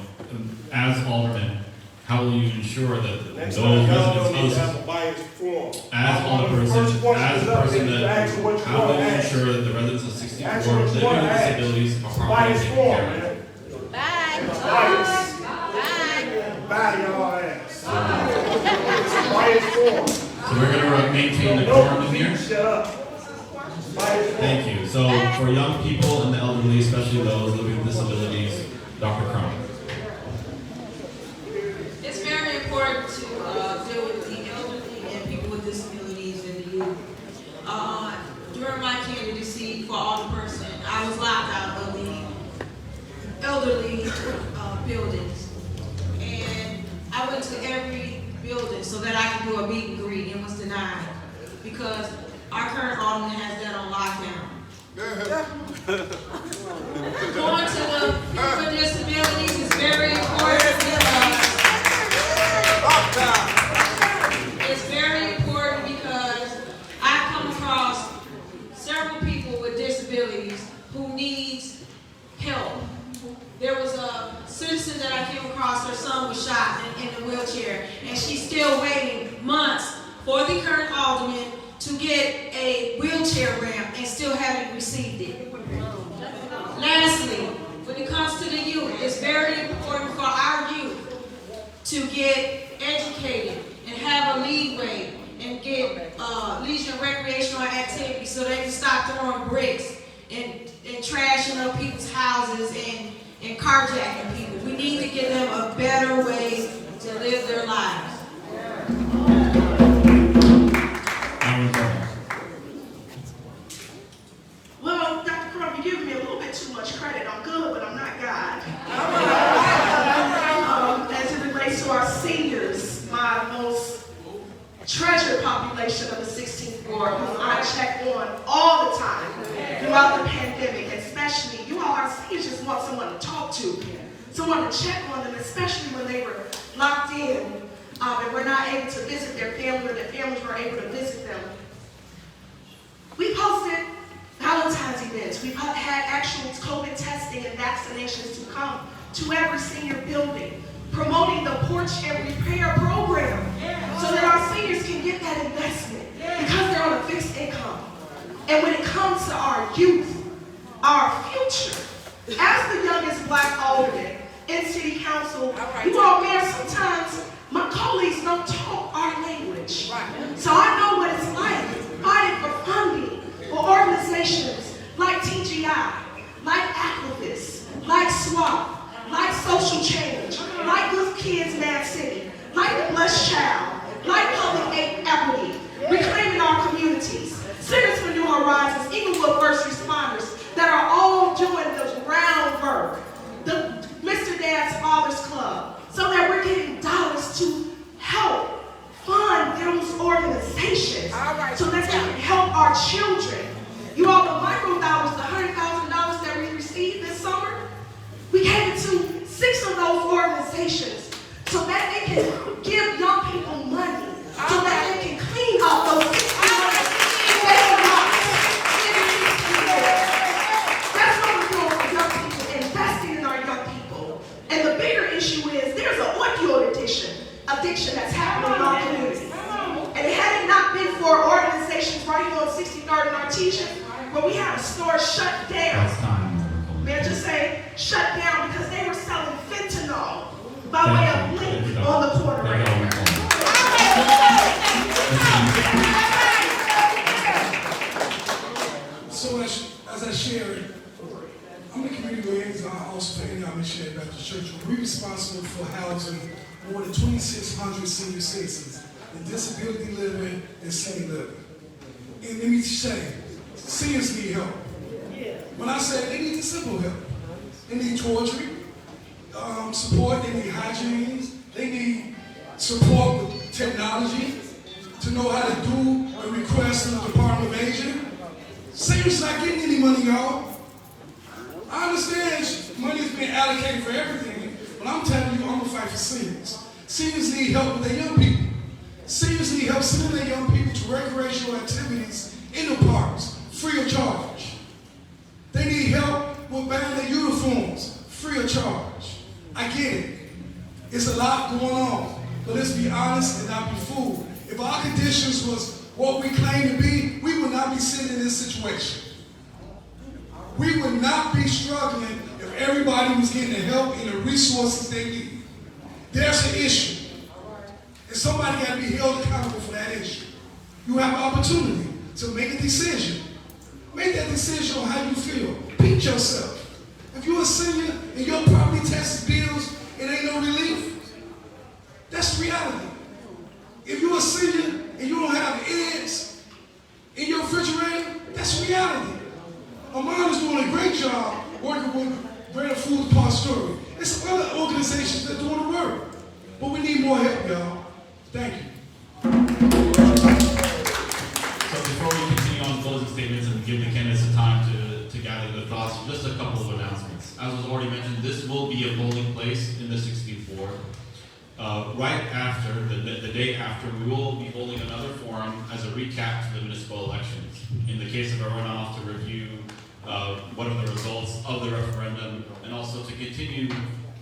as alderman, How will you ensure that Next those time, y'all don't residents need to host, have a biased forum. as I'm on one the of the first person, ones as a that's up person here to ask you what that, you how wanna will you ask. ensure that the residents of 64 Ask what you living wanna with ask. disabilities are properly Biased taken forum, care of? man. Bye. Bias. Bye, y'all ass. It's a biased forum. So we're gonna maintain the quorum in here? Shut up. Biased forum. Thank you. So for young people and the elderly, especially those living with disabilities, Dr. Crump. It's very important to deal with the elderly and people with disabilities and the youth. During my candidacy for alderperson, I was locked out of the elderly buildings. And I went to every building so that I could do a meet and greet and was denied because our current alderman has that on lockdown. Going to the people with disabilities is very important because it's very important because I've come across several people with disabilities who needs help. There was a citizen that I came across, her son was shot in a wheelchair, and she's still waiting months for the current alderman to get a wheelchair ramp and still haven't received it. Lastly, when it comes to the youth, it's very important for our youth to get educated and have a leeway and get leisure and recreational activities so they can stop throwing bricks and trashing up people's houses and carjacking people. We need to give them a better way to live their lives. Well, Dr. Crump, you're giving me a little bit too much credit. I'm good, but I'm not God. As it relates to our seniors, my most treasured population of the 16th ward, whom I check on all the time throughout the pandemic, especially you all, our seniors just want someone to talk to, someone to check on them, especially when they were locked in and were not able to visit their family or their families were able to visit them. We posted Valentine's events. We've had actual COVID testing and vaccinations to come to every senior building, promoting the Porch and Repair program so that our seniors can get that investment because they're on a fixed income. And when it comes to our youth, our future, as the youngest Black alderman in city council, you all, man, sometimes my colleagues don't talk our language. So I know what it's like fighting for funding for organizations like TGI, like Activists, like SWAP, like Social Change, like Good Kids Mad City, like the Blessed Child, like Public Equity, reclaiming our communities, Centers for New Horizons, Inglewood First Responders, that are all doing the groundwork, the Mr. Dad's Fathers Club, so that we're getting dollars to help fund those organizations so that they can help our children. You all, the micro dollars, the $100,000 that we received this summer, we gave it to 6 of those organizations so that they can give young people money, so that they can clean up those 60 vacant lots. That's what we're doing for young people, investing in our young people. And the bigger issue is there's an opioid addiction that's happening in our community. And had it not been for organizations right here on 63rd and Artesian, where we had a store shut down. That's time. May I just say, shut down because they were selling fentanyl by way of Blink on the corner right now. So as I shared, I'm the community liaison also for Antioch Missionary Baptist Church. We're responsible for housing more than 2,600 senior citizens in disability living and senior living. And let me say, seniors need help. When I say they need the simple help, they need toiletry, support, they need hygiene, they need support with technology to know how to do a request in the Department of Aging. Seniors not getting any money, y'all. I understand money is being allocated for everything, but I'm telling you, I'm gonna fight for seniors. Seniors need help with their young people. Seniors need help sending their young people to recreational activities in the parks, free of charge. They need help with buying their uniforms, free of charge. I get it. It's a lot lot going on. But let's be honest and not be fooled. If our conditions was what we claim to be, we would not be sitting in this situation. We would not be struggling if everybody was getting the help and the resources they need. There's an issue. And somebody got to be held accountable for that issue. You have an opportunity to make a decision. Make that decision on how you feel. Beat yourself. If you're a senior and your property taxes bills, it ain't no relief. That's reality. If you're a senior and you don't have eggs in your refrigerator, that's reality. Amon is doing a great job working with Greater Food Depository. There's some other organizations that are doing the work. But we need more help, y'all. Thank you. So before we continue on closing statements and give the candidates the time to gather their thoughts, just a couple of announcements. As was already mentioned, this will be a polling place in the 16th Ward. Right after, the day after, we will be holding another forum as a recap to the municipal elections. In the case of a runoff, to review what are the results of the referendum, and also to continue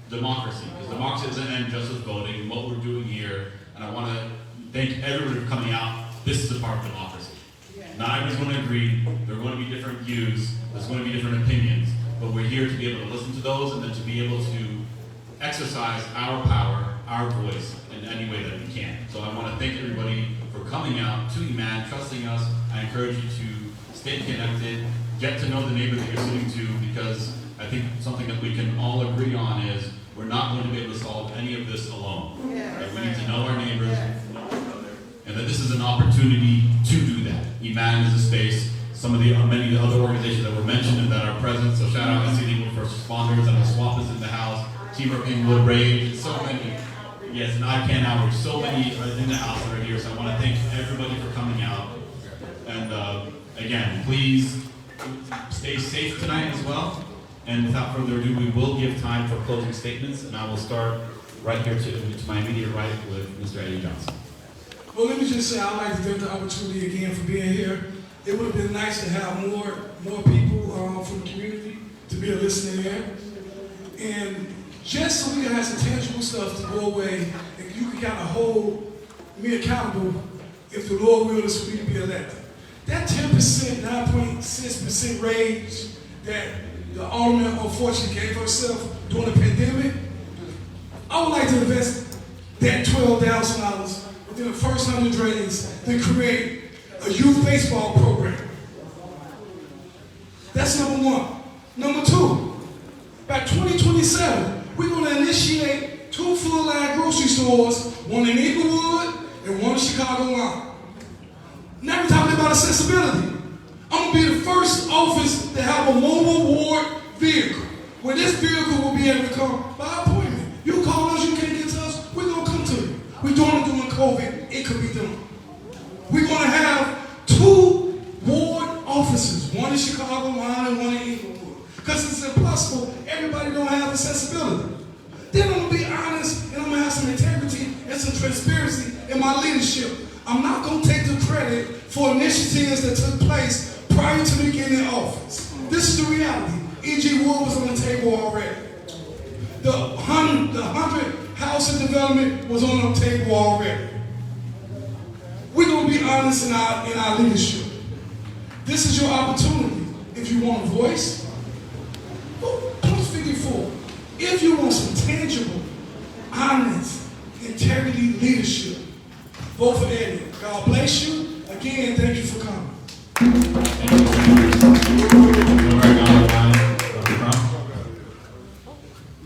democracy, because democracy doesn't end just with voting, what we're doing here, and I want to thank everyone for coming out. This is a part of democracy. Not everyone's going to agree, there are going to be different views, there's going to be different opinions, but we're here to be able to listen to those and then to be able to exercise our power, our voice, in any way that we can. So I want to thank everybody for coming out to EMAN, trusting us. I encourage you to stay connected, get to know the neighbor that you're sitting to, because I think something that we can all agree on is we're not going to be able to solve any of this alone. Right? We need to know our neighbors, know each other, and that this is an opportunity to do that. EMAN is a space. Many of the other organizations that were mentioned and that are present. So shout out SCD First Responders, and the SWAP is in the house. Team of Inglewood Rage, so many. Yes, and I Can Hours, so many are in the house that are here. So I want to thank everybody for coming out. And again, please stay safe tonight as well. And without further ado, we will give time for closing statements, and I will start right here to my immediate right with Mr. Eddie Johnson. Well, let me just say I'd like to take the opportunity again for being here. It would have been nice to have more people from the community to be a listening ear. And just so we can have some tangible stuff to go away, and you can kind of hold me accountable if the Lord will us for me to be elected. That 10%, 9.6% raise that the alderman unfortunately gave herself during the pandemic, I would like to invest that $12,000 within the first 100 days to create a youth baseball program. That's number one. Number two, by 2027, we're going to initiate 2 full-line grocery stores, one in Inglewood and one in Chicago line. Now we're talking about accessibility. I'm going to be the first office to have a mobile ward vehicle, where this vehicle will be able to come by appointment. You call us, you can't get to us, we're going to come to you. We're doing it during COVID, it could be done. We're going to have 2 ward offices, one in Chicago line and one in Inglewood. Because it's impossible, everybody don't have accessibility. Then I'm going to be honest, and I'm going to have some integrity and some transparency in my leadership. I'm not going to take the credit for initiatives that took place prior to me getting in office. This is the reality. E.G. Ward was on the table already. The 100 housing development was on the table already. We're going to be honest in our leadership. This is your opportunity. If you want a voice, post 54. If you want some tangible, honest, integrity leadership, vote for Eddie. God bless you. Again, thank you for coming.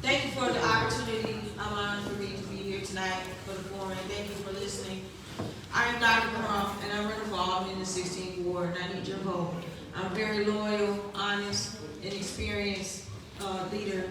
Thank you for the opportunity. I'm honored for me to be here tonight for the forum. Thank you for listening. I am Dr. Crump, and I'm running for Alderman in the 16th Ward, and I need your vote. I'm a very loyal, honest, and experienced leader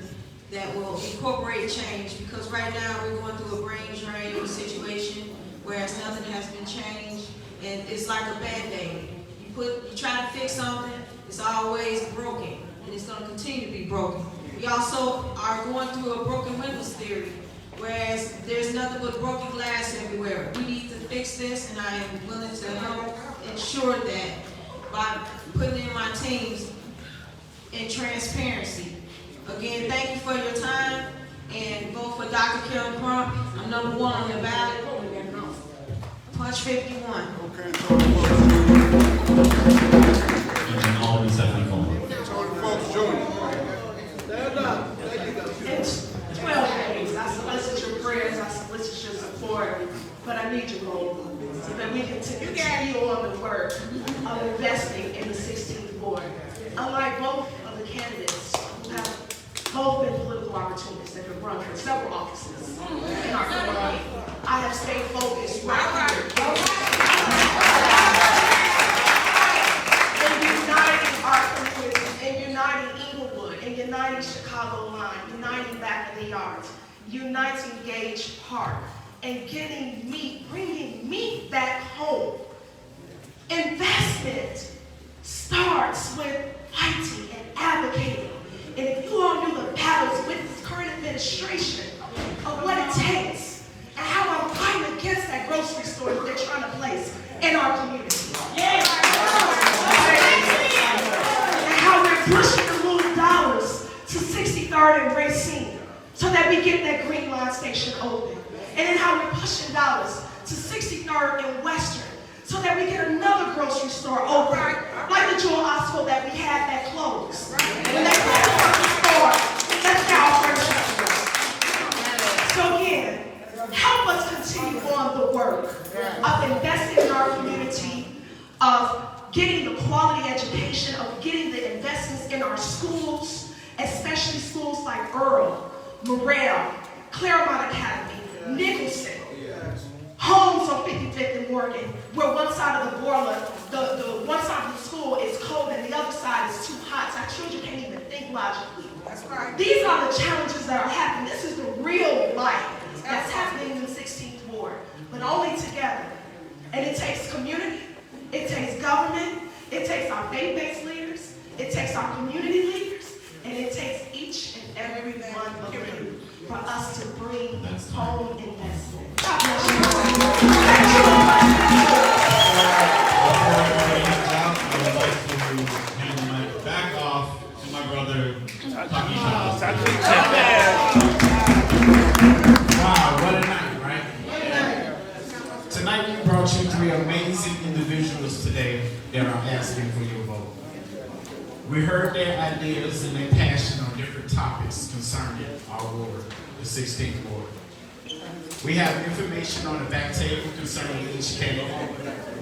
that will incorporate change, because right now we're going through a brain drain situation, whereas nothing has been changed, and it's like a Band-Aid. You try to fix something, it's always broken, and it's going to continue to be broken. We also are going through a broken windows theory, whereas there's nothing but broken glass everywhere. We need to fix this, and I am willing to help ensure that by putting in my teams in transparency. Again, thank you for your time. and vote for Dr. Carolynn Crump. I'm number 1 on the ballot. Punch 51. Okay, And then Alderman Stephanie Coleman. Tony Folks Jr. It's 12 days. I solicit your prayers, I solicit your support, but I need your vote so that we can continue on the work of investing in the 16th ward. Unlike both of the candidates who have both been political opportunists that have run for several offices in our community, I have stayed focused right here. In uniting our community, in uniting Inglewood, in uniting Chicago Line, uniting Back in the Yards, uniting Gage Park, and bringing meat back home. Investment starts with fighting and advocating. And if you all knew the battles with this current administration of what it takes and how I'm fighting against that grocery store that they're trying to place in our community. And how we're pushing to move dollars to 63rd and Racine so that we get that Green Line station open. And then how we're pushing dollars to 63rd and Western so that we get another grocery store open, like the Jewel Hospital that we had that closed. When they closed the store, that's our first step. So again, help us continue on the work of investing in our community, of getting the quality education, of getting the investments in our schools, especially schools like Earl, Morrell, Claremont Academy, Nicholson, homes on 55th and Morgan, where one side of the boiler, the one side of the school is cold and the other side is too hot, so our children can't even think logically. That's right. These are the challenges that are happening. This is the real life that's happening in the 16th ward, but only together. And it takes community, it takes government, it takes our faith-based leaders, it takes our community leaders, and it takes each and every one of you for us to bring home investment. God bless you. Thank you. Back off to my brother, Taki Thomas. Wow, what a night, right? Tonight we brought you 3 amazing individuals today that are asking for your vote. We heard their ideas and their passion on different topics concerning our ward, the 16th ward. We have information on the back table concerning each candidate.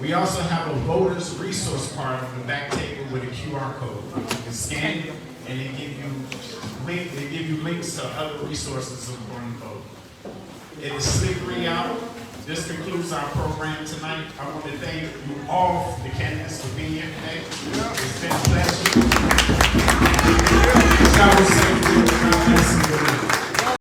We also have a voters resource card on the back table with a QR code. You can scan it and they give you links to other resources of one vote. It is slippery out. This concludes our program tonight. I want to thank you all, the candidates, for being here today. It's been a pleasure.